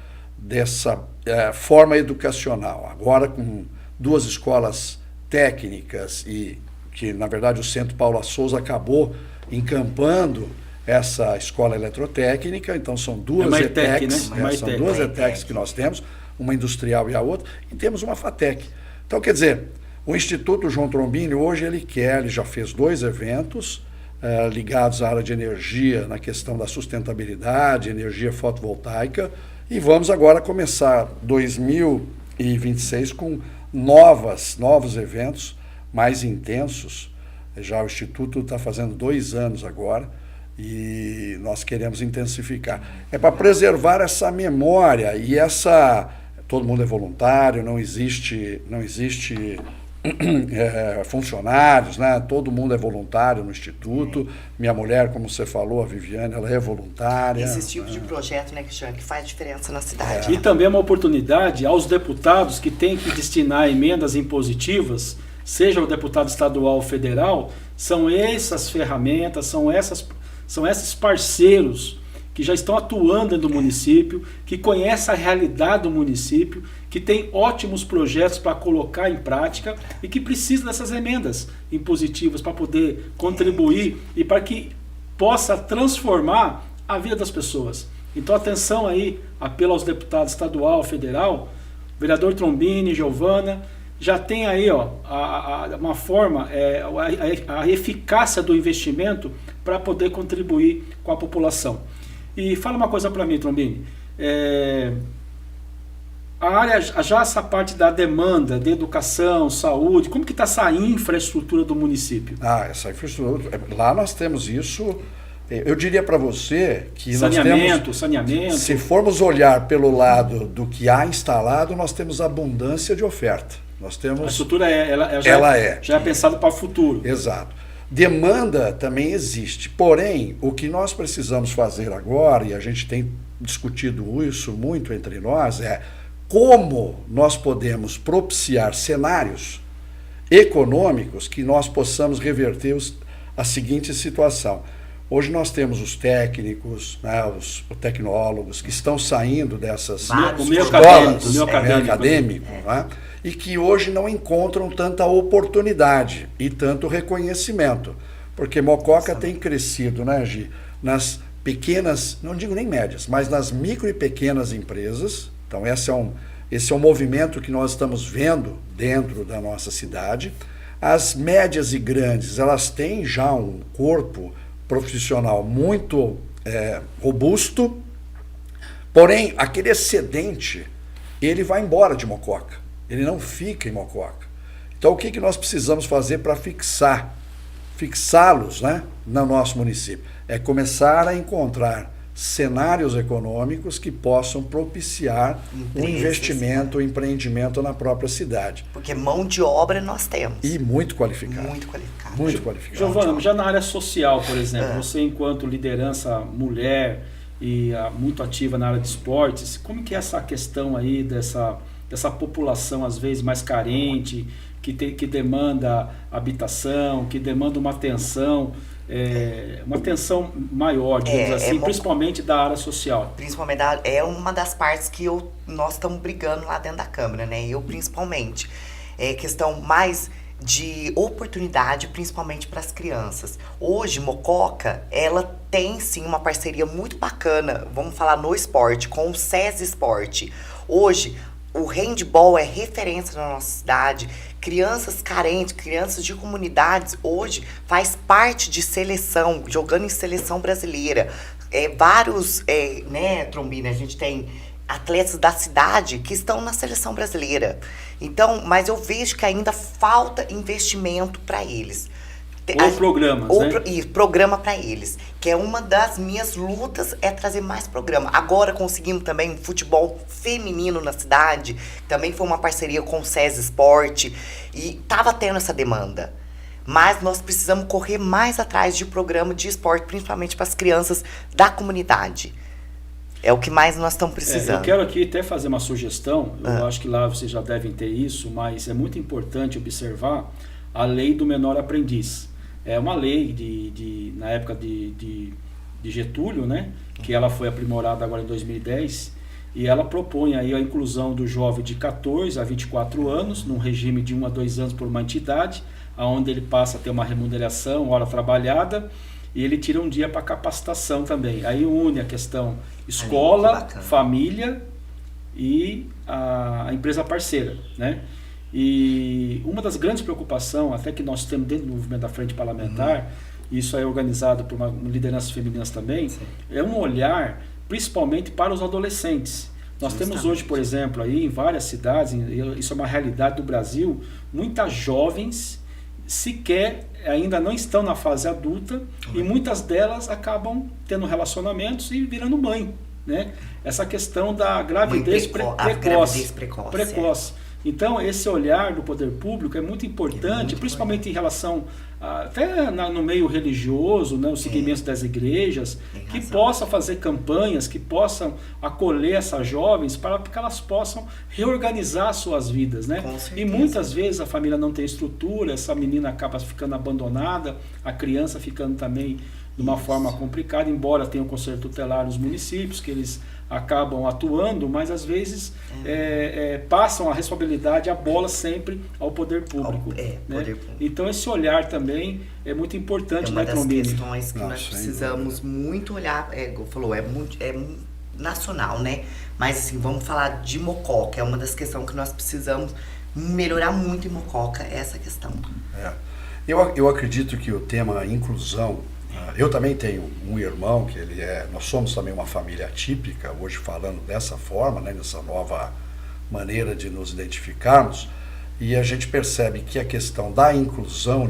forma educacional. Agora com 2 escolas técnicas e que, na verdade, o Centro Paula Souza acabou encampando essa escola eletrotécnica, então são 2 ETECs, né? São 2 ETECs que nós temos, uma industrial e a outra, e temos uma FATEC. Então, quer dizer, o Instituto João Trombini, hoje ele já fez 2 eventos ligados à área de energia, na questão da sustentabilidade, energia fotovoltaica, e vamos agora começar 2026 com novos eventos mais intensos. Já o Instituto está fazendo 2 anos agora, e nós queremos intensificar. É para preservar essa memória e todo mundo é voluntário, não existe funcionários, né? Todo mundo é voluntário no Instituto. Minha mulher, como você falou, a Viviane, ela é voluntária. Esse tipo de projeto, né, Cristiano, que faz diferença na cidade. E também é uma oportunidade aos deputados que têm que destinar emendas impositivas, seja o deputado estadual ou federal, são essas ferramentas, são esses parceiros que já estão atuando dentro do município, que conhecem a realidade do município, que tem ótimos projetos para colocar em prática e que precisam dessas emendas impositivas para poder contribuir e para que possa transformar a vida das pessoas. Então, atenção aí, apelo aos deputados estadual, federal, vereador Trombini, Giovana, já tem aí uma forma, a eficácia do investimento para poder contribuir com a população. E fala uma coisa para mim, Trombini, a área, já essa parte da demanda de educação, saúde, como que está essa infraestrutura do município? Essa infraestrutura, lá nós temos isso, eu diria para você que saneamento. Se formos olhar pelo lado do que há instalado, nós temos abundância de oferta. Nós temos, a estrutura já é pensada para o futuro. Exato. Demanda também existe, porém, o que nós precisamos fazer agora, e a gente tem discutido isso muito entre nós, é como nós podemos propiciar cenários econômicos que nós possamos reverter a seguinte situação. Hoje nós temos os técnicos, né, os tecnólogos que estão saindo dessas escolas, meio acadêmico, né, e que hoje não encontram tanta oportunidade e tanto reconhecimento. Porque Mococa tem crescido, né, Gi, nas pequenas, não digo nem médias, mas nas micro e pequenas empresas. Então esse é um movimento que nós estamos vendo dentro da nossa cidade. As médias e grandes, elas têm já um corpo profissional muito robusto, porém aquele excedente, ele vai embora de Mococa, ele não fica em Mococa. Então o que nós precisamos fazer para fixá-los, né, no nosso município? É começar a encontrar cenários econômicos que possam propiciar um investimento, um empreendimento na própria cidade. Porque mão de obra nós temos. E muito qualificado. Muito qualificado. Giovana, já na área social, por exemplo, você enquanto liderança mulher e muito ativa na área de esportes, como que é essa questão aí dessa população às vezes mais carente, que demanda habitação, que demanda uma atenção maior, digamos assim, principalmente da área social. Principalmente é uma das partes que nós estamos brigando lá dentro da Câmara, né? Eu principalmente. É questão mais de oportunidade, principalmente para as crianças. Hoje, Mococa, ela tem sim uma parceria muito bacana, vamos falar no esporte, com o SESI Esporte. Hoje, o handball é referência na nossa cidade. Crianças carentes, crianças de comunidades, hoje faz parte de seleção, jogando em seleção brasileira. Vários, né, Trombini, a gente tem atletas da cidade que estão na seleção brasileira. Então, mas eu vejo que ainda falta investimento para eles. Ou programas, né? Isso, programa para eles. Que é uma das minhas lutas, é trazer mais programa. Agora conseguimos também um futebol feminino na cidade. Também foi uma parceria com o SESI Esporte. E estava tendo essa demanda. Mas nós precisamos correr mais atrás de programa de esporte, principalmente para as crianças da comunidade. É o que mais nós estamos precisando. Eu quero aqui até fazer uma sugestão. Eu acho que lá vocês já devem ter isso, mas é muito importante observar a lei do menor aprendiz. É uma lei na época de Getúlio, né? Que ela foi aprimorada agora em 2010, e ela propõe aí a inclusão do jovem de 14 a 24 anos, num regime de 1 a 2 anos por uma entidade, onde ele passa a ter uma remuneração, hora trabalhada, e ele tira um dia para capacitação também. Aí une a questão escola, família e a empresa parceira, né? E uma das grandes preocupações, até que nós temos dentro do movimento da Frente Parlamentar, isso é organizado por lideranças femininas também, é um olhar principalmente para os adolescentes. Nós temos hoje, por exemplo, aí em várias cidades, isso é uma realidade do Brasil, muitas jovens sequer ainda não estão na fase adulta e muitas delas acabam tendo relacionamentos e virando mãe, né? Essa questão da gravidez precoce. Então, esse olhar do poder público é muito importante, principalmente em relação, até no meio religioso, né, os segmentos das igrejas, que possa fazer campanhas, que possam acolher essas jovens para que elas possam reorganizar suas vidas, né? E muitas vezes a família não tem estrutura, essa menina acaba ficando abandonada, a criança ficando também de uma forma complicada, embora tenham conselho tutelar nos municípios, que eles acabam atuando, mas às vezes passam a responsabilidade, a bola sempre ao poder público. Né? Poder público. Então esse olhar também é muito importante, É uma né, das Trombini? questões que nós precisamos muito olhar, falou, é nacional, né? Mas assim, vamos falar de Mococa, é uma das questões que nós precisamos melhorar muito em Mococa, essa questão. Eu acredito que o tema inclusão, eu também tenho um irmão que nós somos também uma família atípica, hoje falando dessa forma, né, nessa nova maneira de nos identificarmos, e a gente percebe que a questão da inclusão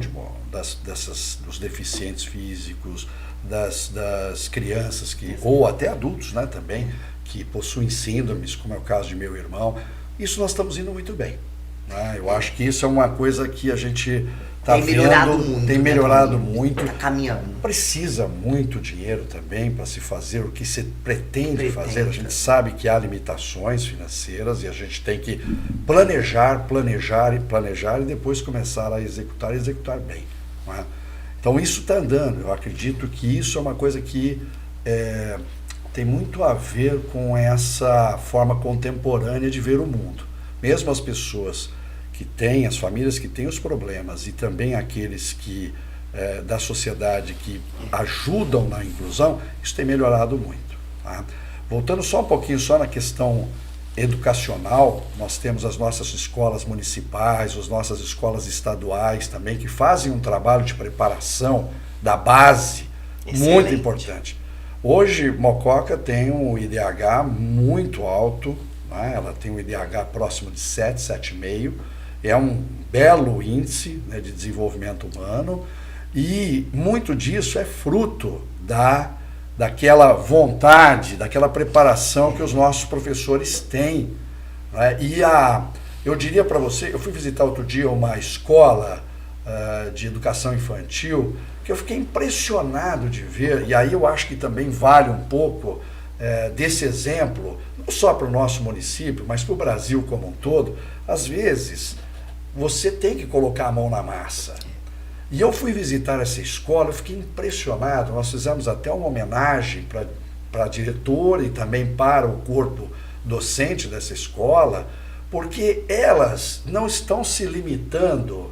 dos deficientes físicos, das crianças ou até adultos, né, também, que possuem síndromes, como é o caso de meu irmão, isso nós estamos indo muito bem. Né? Eu acho que isso é uma coisa que a gente tem melhorado muito. Está caminhando. Precisa muito dinheiro também para se fazer o que se pretende fazer. A gente sabe que há limitações financeiras e a gente tem que planejar e depois começar a executar bem. Né? Então isso está andando. Eu acredito que isso é uma coisa que tem muito a ver com essa forma contemporânea de ver o mundo. Mesmo as pessoas as famílias que têm os problemas e também aqueles da sociedade que ajudam na inclusão, isso tem melhorado muito. Tá? Voltando só um pouquinho só na questão educacional, nós temos as nossas escolas municipais, as nossas escolas estaduais também, que fazem um trabalho de preparação da base muito importante. Hoje, Mococa tem um IDH muito alto, né? Ela tem um IDH próximo de 7,5, é um belo índice, né, de desenvolvimento humano, e muito disso é fruto daquela vontade, daquela preparação que os nossos professores têm. Né? E eu diria para você, eu fui visitar outro dia uma escola de educação infantil, que eu fiquei impressionado de ver, e aí eu acho que também vale um pouco desse exemplo, não só para o nosso município, mas para o Brasil como um todo. Às vezes você tem que colocar a mão na massa. E eu fui visitar essa escola, eu fiquei impressionado, nós fizemos até uma homenagem para a diretora e também para o corpo docente dessa escola, porque elas não estão se limitando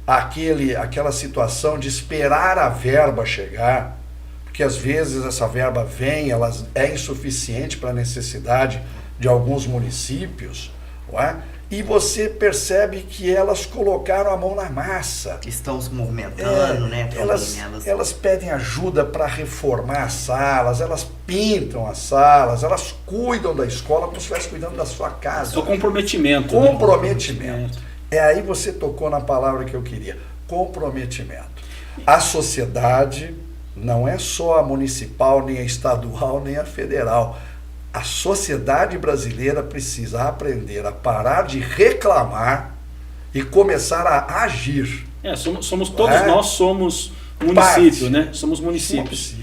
àquela situação de esperar a verba chegar, porque às vezes essa verba vem, ela é insuficiente para a necessidade de alguns municípios, não é? E você percebe que elas colocaram a mão na massa. Estão se movimentando, né? Elas pedem ajuda para reformar as salas, elas pintam as salas, elas cuidam da escola como se estivesse cuidando da sua casa. O comprometimento. Comprometimento. Aí você tocou na palavra que eu queria. Comprometimento. A sociedade não é só a municipal, nem a estadual, nem a federal. A sociedade brasileira precisa aprender a parar de reclamar e começar a agir. Todos nós somos município, né? Somos municípios.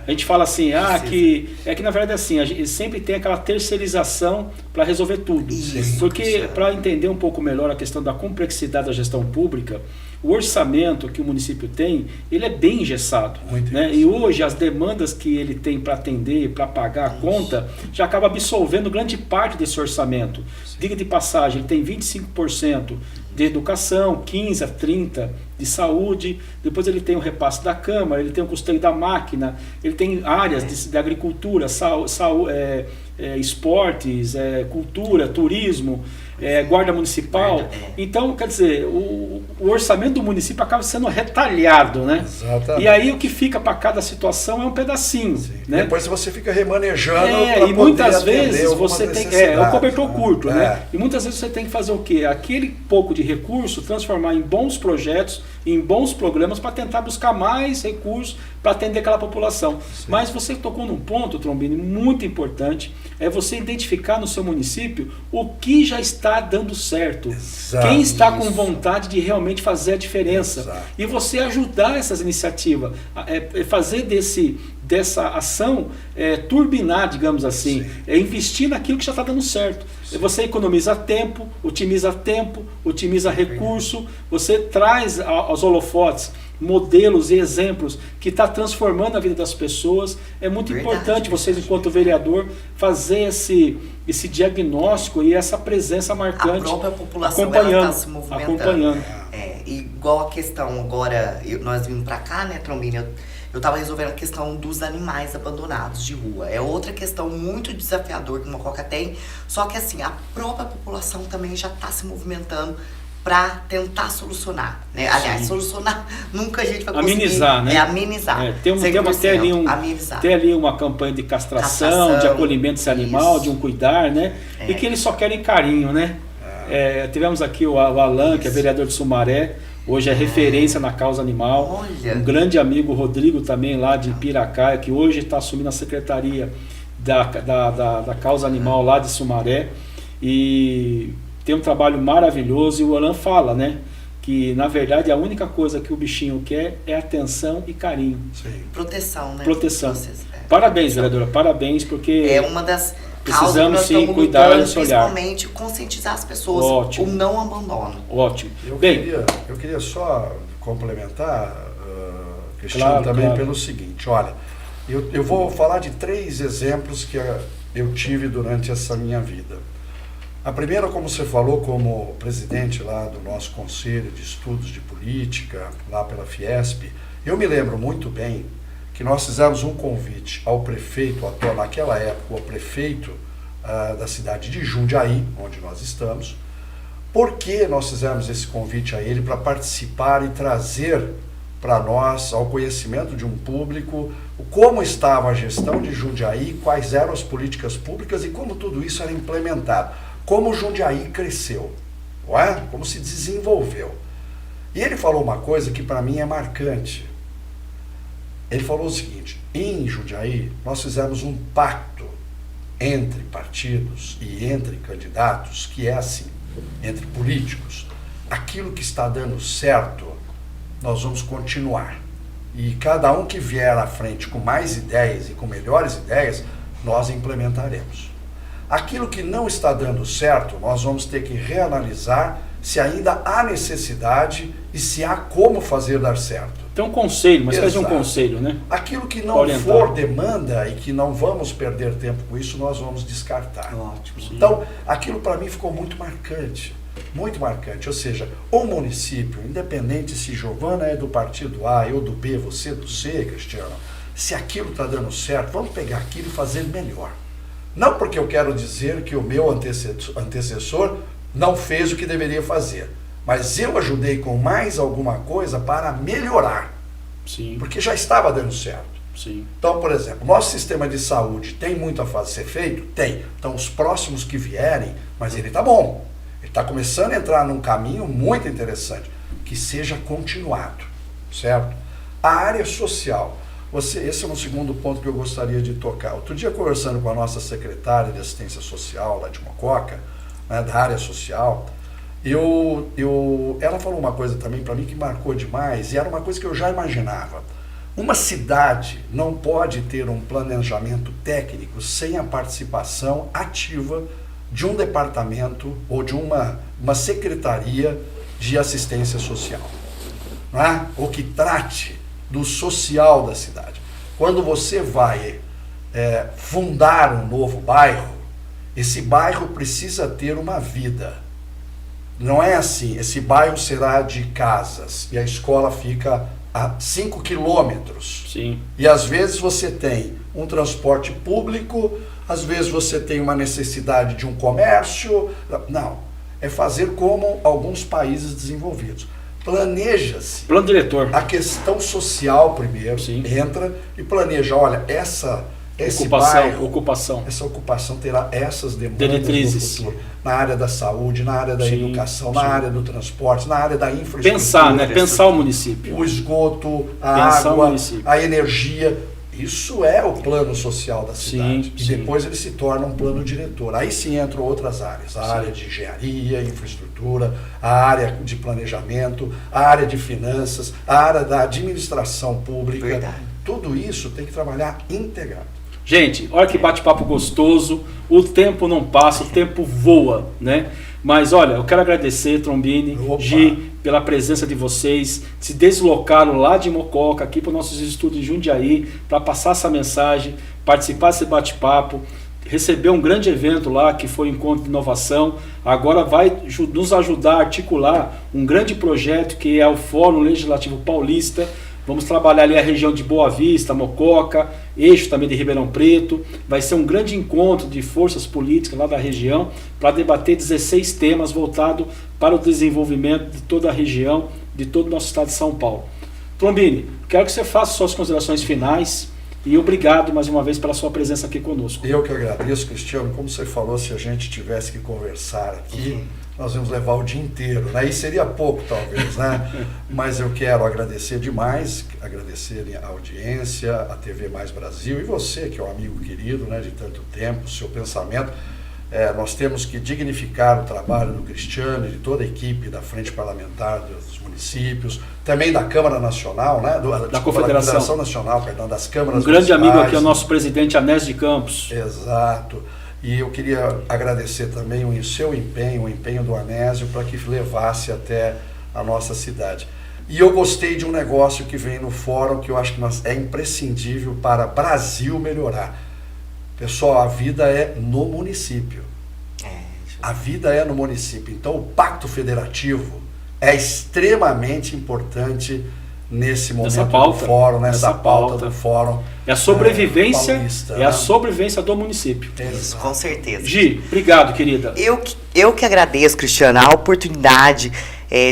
A gente fala assim, que na verdade assim, a gente sempre tem aquela terceirização para resolver tudo. Porque para entender um pouco melhor a questão da complexidade da gestão pública, o orçamento que o município tem, ele é bem engessado, né? E hoje as demandas que ele tem para atender, para pagar a conta, já acaba absorvendo grande parte desse orçamento. Diga de passagem, ele tem 25% de educação, 15% a 30% de saúde, depois ele tem o repasse da Câmara, ele tem o custeio da máquina, ele tem áreas de agricultura, esportes, cultura, turismo, guarda municipal. Então, quer dizer, o orçamento do município acaba sendo retalhado, né? Exatamente. E aí o que fica para cada situação é um pedacinho. Né? Depois você fica remanejando e muitas vezes você tem o cobertor curto, né? E muitas vezes você tem que fazer o quê? Aquele pouco de recurso transformar em bons projetos, em bons programas para tentar buscar mais recursos para atender aquela população. Mas você tocou num ponto, Trombini, muito importante, é você identificar no seu município o que já está dando certo. Exato, quem está com vontade de realmente fazer a diferença. Exato. E você ajudar essas iniciativas, fazer dessa ação turbinar, digamos assim, investir naquilo que já está dando certo. Você economiza tempo, otimiza recurso, você traz aos holofotes modelos e exemplos que está transformando a vida das pessoas. É muito importante vocês, enquanto vereador, fazer esse diagnóstico e essa presença marcante. A própria população está se movimentando. Acompanhando. Igual a questão agora, nós vimos para cá, né, Trombini? Eu estava resolvendo a questão dos animais abandonados de rua. É outra questão muito desafiadora que uma Mococa tem. Só que assim, a própria população também já está se movimentando para tentar solucionar, né? Aliás, solucionar nunca a gente vai conseguir. Amenizar, né? Amenizar. Tem ali uma campanha de castração, de acolhimento desse animal, de um cuidar, né? E que eles só querem carinho, né? Tivemos aqui o Alan, que é vereador de Sumaré, hoje é referência na causa animal. Olha. Um grande amigo, Rodrigo, também lá de Piracaia, que hoje está assumindo a secretaria da causa animal lá de Sumaré. E tem um trabalho maravilhoso. E o Alan fala, né, que na verdade a única coisa que o bichinho quer é atenção e carinho. Sim. Proteção, né? Proteção. Parabéns, vereadora, parabéns, porque é uma das precisamos sim cuidar desse olhar. Principalmente conscientizar as pessoas. Ótimo. O não abandono. Ótimo. Eu queria só complementar, Cristiano, também pelo seguinte, olha, eu vou falar de 3 exemplos que eu tive durante essa minha vida. A primeira, como você falou, como presidente lá do nosso Conselho de Estudos de Política, lá pela Fiesp, eu me lembro muito bem que nós fizemos um convite ao prefeito, naquela época, o prefeito da cidade de Jundiaí, onde nós estamos. Por que nós fizemos esse convite a ele? Para participar e trazer para nós, ao conhecimento de um público, como estava a gestão de Jundiaí, quais eram as políticas públicas e como tudo isso era implementado. Como Jundiaí cresceu, não é? Como se desenvolveu. E ele falou uma coisa que para mim é marcante. Ele falou o seguinte: em Jundiaí nós fizemos um pacto entre partidos e entre candidatos, que é assim, entre políticos. Aquilo que está dando certo, nós vamos continuar. E cada um que vier à frente com mais ideias e com melhores ideias, nós implementaremos. Aquilo que não está dando certo, nós vamos ter que reanalisar se ainda há necessidade e se há como fazer dar certo. Tem um conselho, mas faz um conselho, né? Aquilo que não for demanda e que não vamos perder tempo com isso, nós vamos descartar. Ótimo. Então, aquilo para mim ficou muito marcante. Muito marcante. Ou seja, o município, independente se Giovana é do partido A, eu do B, você do C, Cristiano, se aquilo está dando certo, vamos pegar aquilo e fazer melhor. Não porque eu quero dizer que o meu antecessor não fez o que deveria fazer, mas eu ajudei com mais alguma coisa para melhorar. Sim. Porque já estava dando certo. Sim. Então, por exemplo, nosso sistema de saúde tem muito a ser feito? Tem. Então, os próximos que vierem, mas ele está bom. Ele está começando a entrar num caminho muito interessante, que seja continuado, certo? A área social. Esse é um segundo ponto que eu gostaria de tocar. Outro dia, conversando com a nossa secretária de assistência social lá de Mococa, né, da área social, ela falou uma coisa também para mim que marcou demais, e era uma coisa que eu já imaginava. Uma cidade não pode ter um planejamento técnico sem a participação ativa de um departamento ou de uma secretaria de assistência social, não é? Ou que trate do social da cidade. Quando você vai fundar um novo bairro, esse bairro precisa ter uma vida. Não é assim, esse bairro será de casas e a escola fica a 5 quilômetros. Sim. E às vezes você tem um transporte público, às vezes você tem uma necessidade de um comércio. Não, é fazer como alguns países desenvolvidos. Planeja-se. Plano diretor. A questão social primeiro. Sim. Entra e planeja. Olha, essa ocupação terá essas demandas diretrizes no futuro. Na área da saúde, na área da educação, na área do transporte, na área da infraestrutura. Pensar, né? Pensar o município. O esgoto, a água, a energia. Isso é o plano social da cidade. E depois ele se torna um plano diretor. Aí sim entram outras áreas. A área de engenharia, infraestrutura, a área de planejamento, a área de finanças, a área da administração pública. Verdade. Tudo isso tem que trabalhar integrado. Gente, olha que bate-papo gostoso, o tempo não passa, o tempo voa, né? Mas olha, eu quero agradecer, Trombini, Gi, pela presença de vocês, se deslocaram lá de Mococa, aqui para os nossos estudos em Jundiaí, para passar essa mensagem, participar desse bate-papo, receber um grande evento lá, que foi o Encontro de Inovação, agora vai nos ajudar a articular um grande projeto que é o Fórum Legislativo Paulista. Vamos trabalhar ali a região de Boa Vista, Mococa, eixo também de Ribeirão Preto. Vai ser um grande encontro de forças políticas lá da região para debater 16 temas voltados para o desenvolvimento de toda a região, de todo o nosso estado de São Paulo. Trombini, quero que você faça suas considerações finais e obrigado mais uma vez pela sua presença aqui conosco. Eu que agradeço, Cristiano. Como você falou, se a gente tivesse que conversar aqui, nós íamos levar o dia inteiro, né? E seria pouco, talvez, né? Mas eu quero agradecer demais, agradecer a audiência, a TV Mais Brasil e você, que é um amigo querido, né, de tanto tempo, o seu pensamento. Nós temos que dignificar o trabalho do Cristiano e de toda a equipe da Frente Parlamentar dos municípios, também da Câmara Nacional, né? Da Confederação Nacional, perdão, das câmaras Um grande municipais. amigo aqui é o nosso presidente Anésio de Campos. Exato. E eu queria agradecer também o seu empenho, o empenho do Anésio, para que levasse até a nossa cidade. E eu gostei de um negócio que vem no fórum, que eu acho que é imprescindível para o Brasil melhorar. Pessoal, a vida é no município. A vida é no município. Então, o Pacto Federativo é extremamente importante nesse momento do fórum, nessa pauta do fórum. É a sobrevivência, paulista, a sobrevivência do município. Isso, com certeza. Gi, obrigado, querida. Eu que agradeço, Cristiano, a oportunidade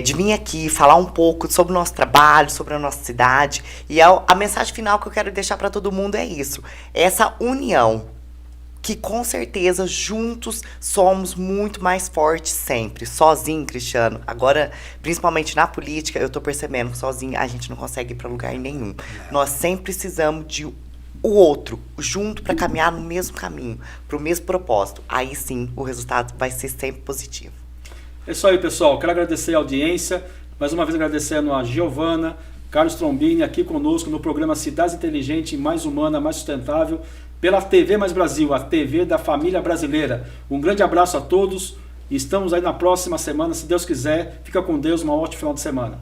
de vir aqui falar um pouco sobre o nosso trabalho, sobre a nossa cidade. E a mensagem final que eu quero deixar para todo mundo é isso. Essa união, que com certeza juntos somos muito mais fortes sempre. Sozinho, Cristiano, agora, principalmente na política, eu tô percebendo que sozinho a gente não consegue ir para lugar nenhum. Nós sempre precisamos de o outro, junto, para caminhar no mesmo caminho, para o mesmo propósito. Aí sim, o resultado vai ser sempre positivo. É isso aí, pessoal. Quero agradecer a audiência. Mais uma vez agradecendo a Giovana, Carlos Trombini, aqui conosco no programa Cidades Inteligente, mais humana, mais sustentável, pela TV Mais Brasil, a TV da família brasileira. Um grande abraço a todos e estamos aí na próxima semana, se Deus quiser. Fica com Deus, um ótimo final de semana.